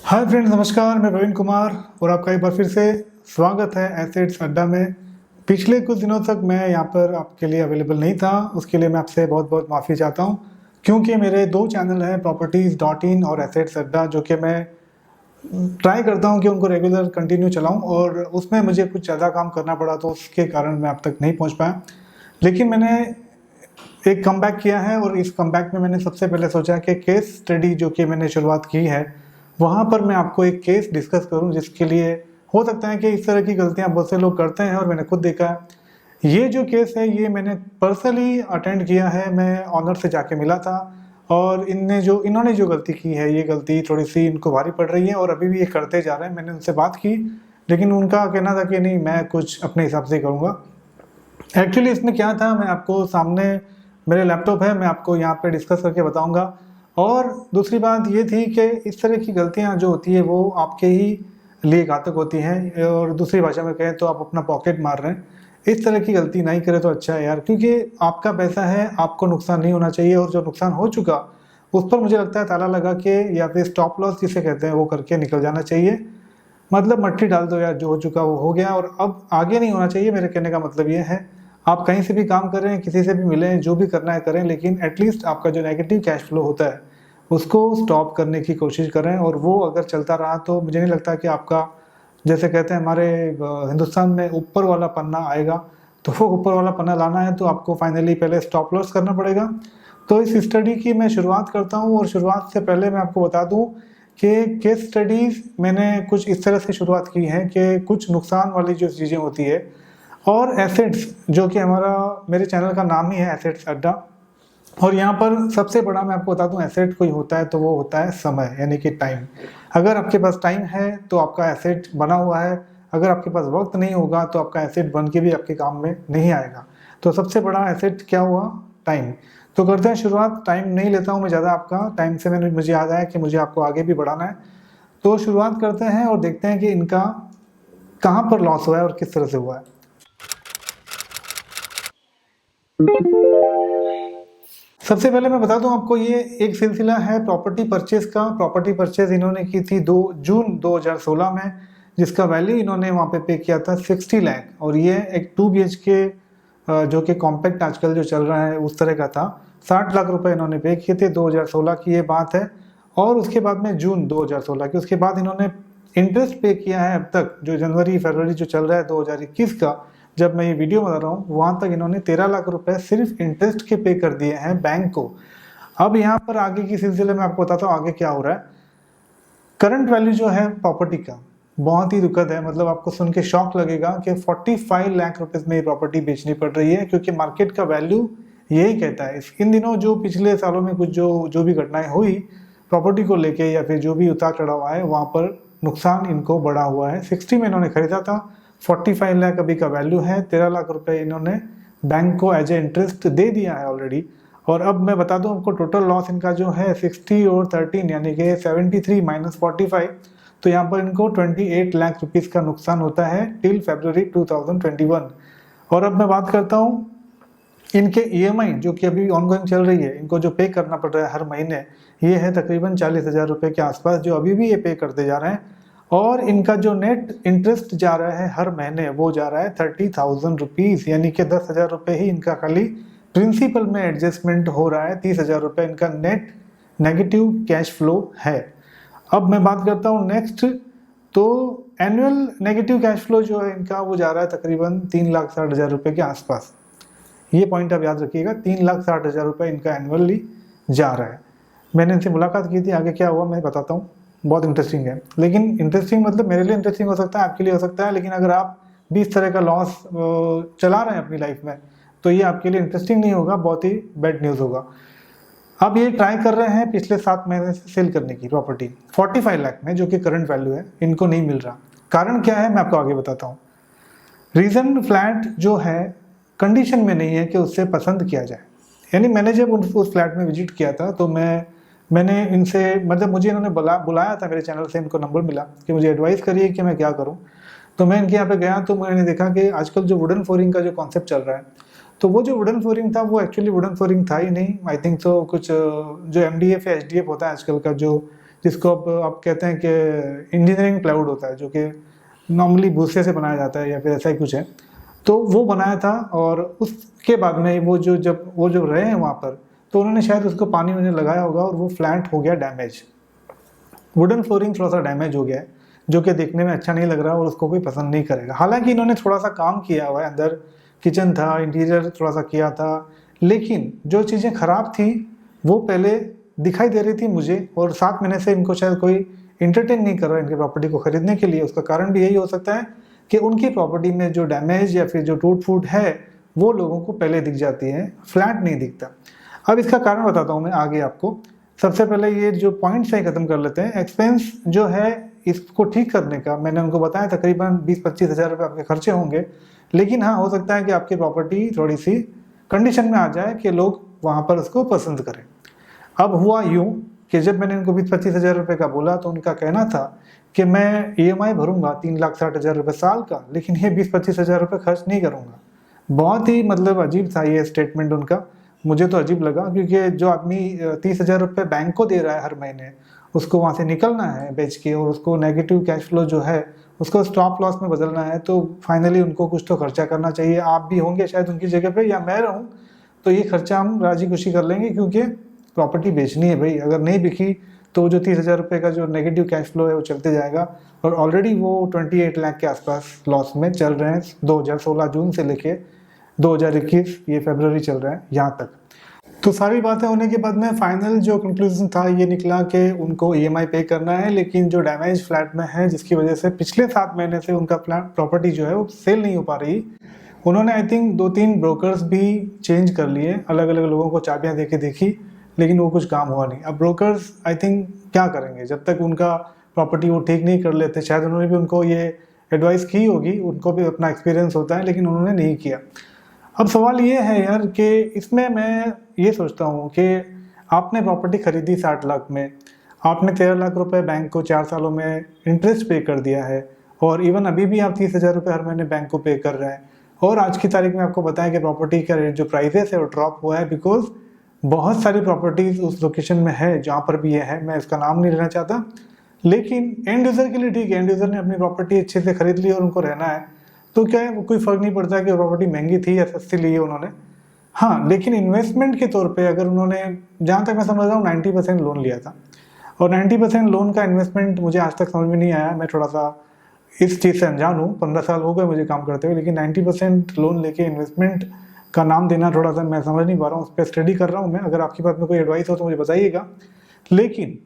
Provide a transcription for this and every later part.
Hi friends, नमस्कार। मैं प्रवीण कुमार और आपका एक बार फिर से स्वागत है एसेट्स अड्डा में। पिछले कुछ दिनों तक मैं यहाँ पर आपके लिए अवेलेबल नहीं था, उसके लिए मैं आपसे बहुत बहुत माफ़ी चाहता हूँ, क्योंकि मेरे दो चैनल हैं, properties.in और एसेट्स अड्डा, जो कि मैं ट्राई करता हूँ कि उनको रेगुलर कंटिन्यू चलाऊँ, और उसमें मुझे कुछ ज़्यादा काम करना पड़ा, तो उसके कारण मैं अब तक नहीं पहुँच पाया। लेकिन मैंने एक कमबैक किया है, और इस कमबैक में मैंने सबसे पहले सोचा कि केस स्टडी जो कि मैंने शुरुआत की है, वहाँ पर मैं आपको एक केस डिस्कस करूँ, जिसके लिए हो सकता है कि इस तरह की गलतियाँ बहुत से लोग करते हैं और मैंने खुद देखा है। ये जो केस है ये मैंने पर्सनली अटेंड किया है, मैं ऑनर से जाके मिला था, और इन्होंने जो गलती की है, ये गलती थोड़ी सी इनको भारी पड़ रही है और अभी भी ये करते जा रहे हैं। मैंने उनसे बात की, लेकिन उनका कहना था कि नहीं, मैं कुछ अपने हिसाब से करूँगा। एक्चुअली इसमें क्या था, मैं आपको सामने मेरे लैपटॉप है, मैं आपको यहाँ पे डिस्कस करके बताऊंगा। और दूसरी बात ये थी कि इस तरह की गलतियाँ जो होती है वो आपके ही लिए घातक होती हैं, और दूसरी भाषा में कहें तो आप अपना पॉकेट मार रहे हैं। इस तरह की गलती नहीं करें तो अच्छा है यार, क्योंकि आपका पैसा है, आपको नुकसान नहीं होना चाहिए। और जो नुकसान हो चुका उस पर मुझे लगता है ताला लगा के, या फिर स्टॉप लॉस जिसे कहते हैं, वो करके निकल जाना चाहिए। मतलब मट्टी डाल दो यार, जो हो चुका वो हो गया, और अब आगे नहीं होना चाहिए। मेरे कहने का मतलब ये है, आप कहीं से भी काम कर रहे हैं, किसी से भी मिलें, जो भी करना है करें, लेकिन एटलीस्ट आपका जो नेगेटिव कैश फ्लो होता है उसको स्टॉप करने की कोशिश करें। और वो अगर चलता रहा तो मुझे नहीं लगता कि आपका, जैसे कहते हैं हमारे हिंदुस्तान में, ऊपर वाला पन्ना आएगा। तो वो ऊपर वाला पन्ना लाना है तो आपको फाइनली पहले स्टॉप लॉस करना पड़ेगा। तो इस स्टडी की मैं शुरुआत करता हूँ, और शुरुआत से पहले मैं आपको बता दूँ कि केस स्टडीज़ मैंने कुछ इस तरह से शुरुआत की है कि कुछ नुकसान वाली जो चीज़ें होती है, और एसेट्स, जो कि मेरे चैनल का नाम ही है एसेट्स अड्डा। और यहाँ पर सबसे बड़ा मैं आपको बता दूँ, एसेट कोई होता है तो वो होता है समय, यानी कि टाइम। अगर आपके पास टाइम है तो आपका एसेट बना हुआ है। अगर आपके पास वक्त नहीं होगा तो आपका एसेट बन के भी आपके काम में नहीं आएगा। तो सबसे बड़ा एसेट क्या हुआ? टाइम। तो करते हैं शुरुआत। टाइम नहीं लेता हूँ मैं ज़्यादा आपका। टाइम से मुझे याद आया कि मुझे आपको आगे भी बढ़ाना है, तो शुरुआत करते हैं और देखते हैं कि इनका कहाँ पर लॉस हुआ है और किस तरह से हुआ है। सबसे पहले मैं बता दूं आपको, ये एक सिलसिला है प्रॉपर्टी परचेज का। प्रॉपर्टी परचेज इन्होंने की थी 2 जून 2016 में, जिसका वैल्यू इन्होंने वहाँ पे किया था 60 लाख। और ये एक 2 BHK जो कि कॉम्पैक्ट आजकल जो चल रहा है उस तरह का था। 60 लाख रुपए इन्होंने पे किए थे। 2016 की ये बात है। और उसके बाद में जून 2016 की, उसके बाद इन्होंने इंटरेस्ट पे किया है अब तक, जो जनवरी फरवरी जो चल रहा है 2021 का, जब मैं ये वीडियो बना रहा हूँ, वहाँ तक इन्होंने 13 लाख रुपए सिर्फ इंटरेस्ट के पे कर दिए हैं बैंक को। अब यहाँ पर आगे की सिलसिले में आपको बताता हूँ आगे क्या हो रहा है। करंट वैल्यू जो है प्रॉपर्टी का बहुत ही दुखद है। मतलब आपको सुन के शॉक लगेगा कि 45 लाख रुपए में ये प्रॉपर्टी बेचनी पड़ रही है, क्योंकि मार्केट का वैल्यू यही कहता है। इन दिनों जो पिछले सालों में कुछ जो भी घटनाएं हुई प्रॉपर्टी को लेके, या फिर जो भी उतार चढ़ाव आए, वहाँ पर नुकसान इनको बढ़ा हुआ है। 60 में इन्होंने खरीदा था, 45 लाख अभी का वैल्यू है। 13 लाख रुपए इन्होंने बैंक को एज ए इंटरेस्ट दे दिया है ऑलरेडी। और अब मैं बता दूं आपको, टोटल लॉस इनका जो है 60 और 13 यानी कि 73 माइनस 45, तो यहाँ पर इनको 28 लाख रुपीस का नुकसान होता है टिल फरवरी 2021। और अब मैं बात करता हूँ इनके EMI जो कि अभी ऑनगोइंग चल रही है, इनको जो पे करना पड़ रहा है हर महीने, ये है तकरीबन 40,000 रुपये के आसपास, जो अभी भी ये पे करते जा रहे हैं। और इनका जो नेट इंटरेस्ट जा रहा है हर महीने, वो जा रहा है 30,000 रुपीज़, यानी कि 10,000 रुपये ही इनका खाली प्रिंसिपल में एडजस्टमेंट हो रहा है। 30,000 रुपये इनका नेट नेगेटिव कैश फ्लो है। अब मैं बात करता हूँ नेक्स्ट, तो एनुअल नेगेटिव कैश फ्लो जो है इनका, वो जा रहा है तकरीबन 3,60,000 रुपये के आसपास। ये पॉइंट आप याद रखिएगा, 3,60,000 रुपये इनका एनुअली जा रहा है। मैंने इनसे मुलाकात की थी, आगे क्या हुआ मैं बताता हूँ। बहुत इंटरेस्टिंग है, लेकिन इंटरेस्टिंग मतलब मेरे लिए इंटरेस्टिंग हो सकता है, आपके लिए हो सकता है, लेकिन अगर आप भी इस तरह का लॉस चला रहे हैं अपनी लाइफ में, तो ये आपके लिए इंटरेस्टिंग नहीं होगा, बहुत ही बैड न्यूज़ होगा। अब ये ट्राई कर रहे हैं पिछले 7 महीने से सेल करने की प्रॉपर्टी 45 लाख में, जो कि करंट वैल्यू है, इनको नहीं मिल रहा। कारण क्या है मैं आपको आगे बताता हूँ। रीज़न, फ्लैट जो है कंडीशन में नहीं है कि उससे पसंद किया जाए। यानी मैंने जब उस फ्लैट में विजिट किया था, तो मैंने इनसे, मतलब मुझे इन्होंने बुलाया था, मेरे चैनल से इनको नंबर मिला कि मुझे एडवाइस करिए कि मैं क्या करूं। तो मैं इनके यहाँ पे गया, तो मैंने देखा कि आजकल जो वुडन फ्लोरिंग का जो कॉन्सेप्ट चल रहा है, तो वो जो वुडन फ्लोरिंग था वो एक्चुअली वुडन फ्लोरिंग था ही नहीं। आई थिंक सो कुछ जो MDF या HDF होता है आजकल का, जो जिसको आप कहते हैं कि इंजीनियरिंग प्लाईवुड होता है, जो कि नॉर्मली भूसे से बनाया जाता है या फिर ऐसा ही कुछ है, तो वो बनाया था। और उसके बाद में वो जो रहे हैं वहाँ पर, तो उन्होंने शायद उसको पानी वानी लगाया होगा और वो फ्लैट हो गया डैमेज। वुडन फ्लोरिंग थोड़ा सा डैमेज हो गया है, जो कि देखने में अच्छा नहीं लग रहा और उसको कोई पसंद नहीं करेगा। हालांकि इन्होंने थोड़ा सा काम किया हुआ है, अंदर किचन था, इंटीरियर थोड़ा सा किया था, लेकिन जो चीज़ें ख़राब थी वो पहले दिखाई दे रही थी मुझे, और 7 महीने से इनको शायद कोई इंटरटेन नहीं कर रहा है इनकी प्रॉपर्टी को खरीदने के लिए। उसका कारण भी यही हो सकता है कि उनकी प्रॉपर्टी में जो डैमेज या फिर जो टूट फूट है वो लोगों को पहले दिख जाती है, फ्लैट नहीं दिखता। अब इसका कारण बताता हूँ मैं आगे आपको। सबसे पहले ये जो पॉइंट्स हैं खत्म कर लेते हैं। एक्सपेंस जो है इसको ठीक करने का, मैंने उनको बताया तकरीबन 20-25 हज़ार रुपये आपके खर्चे होंगे, लेकिन हाँ हो सकता है कि आपकी प्रॉपर्टी थोड़ी सी कंडीशन में आ जाए कि लोग वहाँ पर उसको पसंद करें। अब हुआ यूँ कि जब मैंने इनको 20-25 हज़ार रुपये का बोला तो उनका कहना था कि मैं EMI भरूंगा 3,60,000 रुपये साल का, लेकिन ये 20-25 हज़ार रुपये खर्च नहीं करूँगा। बहुत ही मतलब अजीब था ये स्टेटमेंट उनका, मुझे तो अजीब लगा, क्योंकि जो आदमी 30 हज़ार रुपये बैंक को दे रहा है हर महीने, उसको वहाँ से निकलना है बेच के, और उसको नेगेटिव कैश फ्लो जो है उसको स्टॉप लॉस में बदलना है, तो फाइनली उनको कुछ तो खर्चा करना चाहिए। आप भी होंगे शायद उनकी जगह पे, या मैं रहूँ तो ये खर्चा हम राजी खुशी कर लेंगे, क्योंकि प्रॉपर्टी बेचनी है भाई। अगर नहीं बिकी तो जो 30 हज़ार रुपये का जो नेगेटिव कैश फ्लो है वो चलते जाएगा, और ऑलरेडी वो 28 लाख के आसपास लॉस में चल रहे हैं 2016 जून से लेके 2021 ये फरवरी चल रहा है यहाँ तक। तो सारी बातें होने के बाद में फाइनल जो कंक्लूजन था ये निकला कि उनको EMI पे करना है, लेकिन जो डैमेज फ्लैट में है जिसकी वजह से पिछले 7 महीने से उनका फ्लैट प्रॉपर्टी जो है वो सेल नहीं हो पा रही। उन्होंने आई थिंक 2-3 ब्रोकर्स भी चेंज कर लिए, अलग अलग लोगों को चाबियाँ दे के देखी, लेकिन वो कुछ काम हुआ नहीं। अब ब्रोकर्स आई थिंक क्या करेंगे जब तक उनका प्रॉपर्टी वो ठीक नहीं कर लेते। शायद उन्होंने भी उनको ये एडवाइस की होगी, उनको भी अपना एक्सपीरियंस होता है, लेकिन उन्होंने नहीं किया। अब सवाल ये है यार कि इसमें मैं ये सोचता हूँ कि आपने प्रॉपर्टी खरीदी 60 लाख में, आपने 13 लाख रुपए बैंक को 4 सालों में इंटरेस्ट पे कर दिया है, और इवन अभी भी आप 30 हज़ार रुपये हर महीने बैंक को पे कर रहे हैं, और आज की तारीख में आपको बताएं कि प्रॉपर्टी का रेट जो प्राइसेस है वो ड्रॉप हुआ है, बिकॉज बहुत सारी प्रॉपर्टीज उस लोकेशन में है जहाँ पर भी ये है, मैं इसका नाम नहीं लेना चाहता, लेकिन एंड यूज़र के लिए ठीक है, एंड यूज़र ने अपनी प्रॉपर्टी अच्छे से खरीद ली और उनको रहना है, तो क्या है, कोई फ़र्क नहीं पड़ता कि प्रॉपर्टी महंगी थी या सस्ती ली है उन्होंने। हाँ, लेकिन इन्वेस्टमेंट के तौर पे अगर उन्होंने, जहाँ तक मैं समझ रहा हूँ 90% लोन लिया था, और 90% लोन का इन्वेस्टमेंट मुझे आज तक समझ में नहीं आया। मैं थोड़ा सा इस चीज़ से अनजान हूँ, 15 साल हो गए मुझे काम करते हुए, लेकिन 90% लोन लेके इन्वेस्टमेंट का नाम देना थोड़ा सा मैं समझ नहीं पा रहा हूँ, उस पर स्टडी कर रहा हूँ मैं। अगर आपके पास में कोई एडवाइस हो तो मुझे बताइएगा। लेकिन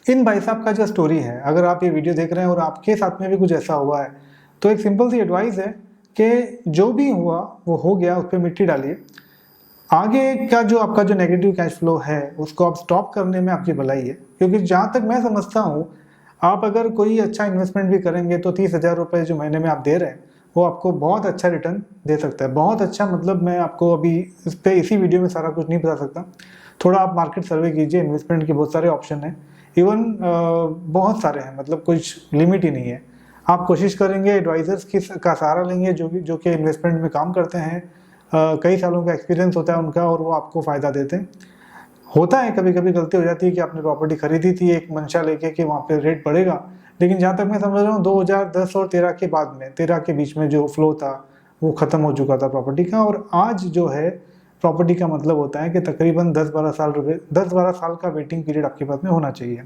इन भाई साहब का जो स्टोरी है, अगर आप ये वीडियो देख रहे हैं और आपके साथ में भी कुछ ऐसा हुआ है, तो एक सिंपल सी एडवाइस है कि जो भी हुआ वो हो गया, उस पर मिट्टी डालिए। आगे का जो आपका जो नेगेटिव कैश फ्लो है उसको आप स्टॉप करने में आपकी भलाई है, क्योंकि जहाँ तक मैं समझता हूँ आप अगर कोई अच्छा इन्वेस्टमेंट भी करेंगे तो 30 हज़ार रुपये जो महीने में आप दे रहे हैं वो आपको बहुत अच्छा रिटर्न दे सकता है। बहुत अच्छा मतलब मैं आपको अभी इस पर इसी वीडियो में सारा कुछ नहीं बता सकता, थोड़ा आप मार्केट सर्वे कीजिए। इन्वेस्टमेंट के बहुत सारे ऑप्शन हैं, इवन बहुत सारे हैं, मतलब कुछ लिमिट ही नहीं है। आप कोशिश करेंगे, एडवाइज़र्स की का सहारा लेंगे जो कि इन्वेस्टमेंट में काम करते हैं, कई सालों का एक्सपीरियंस होता है उनका, और वो आपको फ़ायदा देते हैं। होता है कभी कभी गलती हो जाती है कि आपने प्रॉपर्टी खरीदी थी एक मंशा लेके कि वहाँ पे रेट बढ़ेगा, लेकिन जहाँ तक मैं समझ रहा हूँ 2010 और 13 के बाद में, 13 के बीच में जो फ्लो था वो ख़त्म हो चुका था प्रॉपर्टी का। और आज जो है प्रॉपर्टी का मतलब होता है कि तकरीबन 10-12 साल का वेटिंग पीरियड आपके पास में होना चाहिए,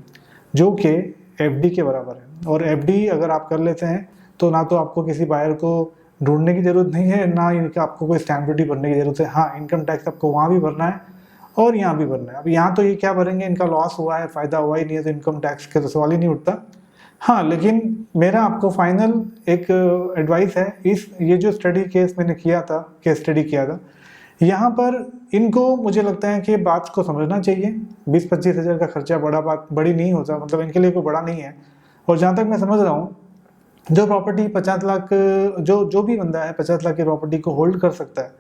जो कि FD के बराबर है। और FD अगर आप कर लेते हैं तो ना तो आपको किसी बायर को ढूंढने की ज़रूरत नहीं है, ना इनका आपको कोई स्टैम्प ड्यूटी भरने की ज़रूरत है। हाँ, इनकम टैक्स आपको वहाँ भी भरना है और यहाँ भी भरना है। अब यहाँ तो ये क्या भरेंगे, इनका लॉस हुआ है, फ़ायदा हुआ ही नहीं है, तो इनकम टैक्स के तो सवाल ही नहीं उठता। हाँ, लेकिन मेरा आपको फाइनल एक एडवाइस है, ये जो स्टडी केस मैंने किया था, केस स्टडी किया था, यहाँ पर इनको मुझे लगता है कि बात को समझना चाहिए। 20-25 हज़ार का खर्चा बड़ी नहीं होता, मतलब इनके लिए कोई बड़ा नहीं है। और जहाँ तक मैं समझ रहा हूँ, जो प्रॉपर्टी 50 लाख, जो भी बंदा है 50 लाख की प्रॉपर्टी को होल्ड कर सकता है,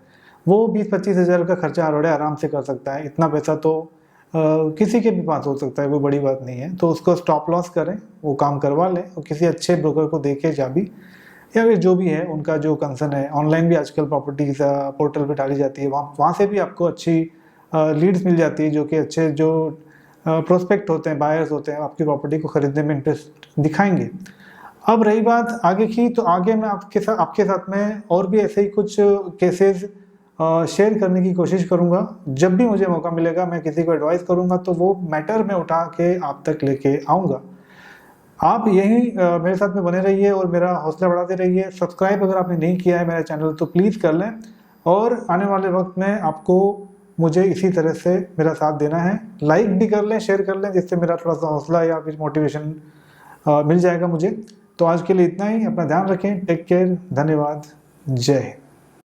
वो 20-25 हज़ार का खर्चा बड़े आराम से कर सकता है। इतना पैसा तो किसी के भी पास हो सकता है, कोई बड़ी बात नहीं है। तो उसको स्टॉप लॉस करें, वो काम करवा लें और किसी अच्छे ब्रोकर को देके चाबी, या फिर जो भी है उनका जो कंसर्न है, ऑनलाइन भी आजकल प्रॉपर्टीज पोर्टल पे डाली जाती है, वहाँ से भी आपको अच्छी लीड्स मिल जाती है, जो कि अच्छे जो प्रोस्पेक्ट होते हैं, बायर्स होते हैं, आपकी प्रॉपर्टी को खरीदने में इंटरेस्ट दिखाएंगे। अब रही बात आगे की, तो आगे मैं आपके साथ में और भी ऐसे ही कुछ केसेस शेयर करने की कोशिश करूंगा। जब भी मुझे मौका मिलेगा मैं किसी को एडवाइस करूंगा तो वो मैटर में उठा के आप तक लेके आऊँगा। आप यहीं मेरे साथ में बने रहिए और मेरा हौसला बढ़ाते रहिए। सब्सक्राइब अगर आपने नहीं किया है मेरा चैनल तो प्लीज़ कर लें, और आने वाले वक्त में आपको मुझे इसी तरह से मेरा साथ देना है। लाइक भी कर लें, शेयर कर लें, जिससे मेरा थोड़ा सा हौसला या फिर मोटिवेशन मिल जाएगा मुझे। तो आज के लिए इतना ही। अपना ध्यान रखें। Take care. धन्यवाद। जय हिंद।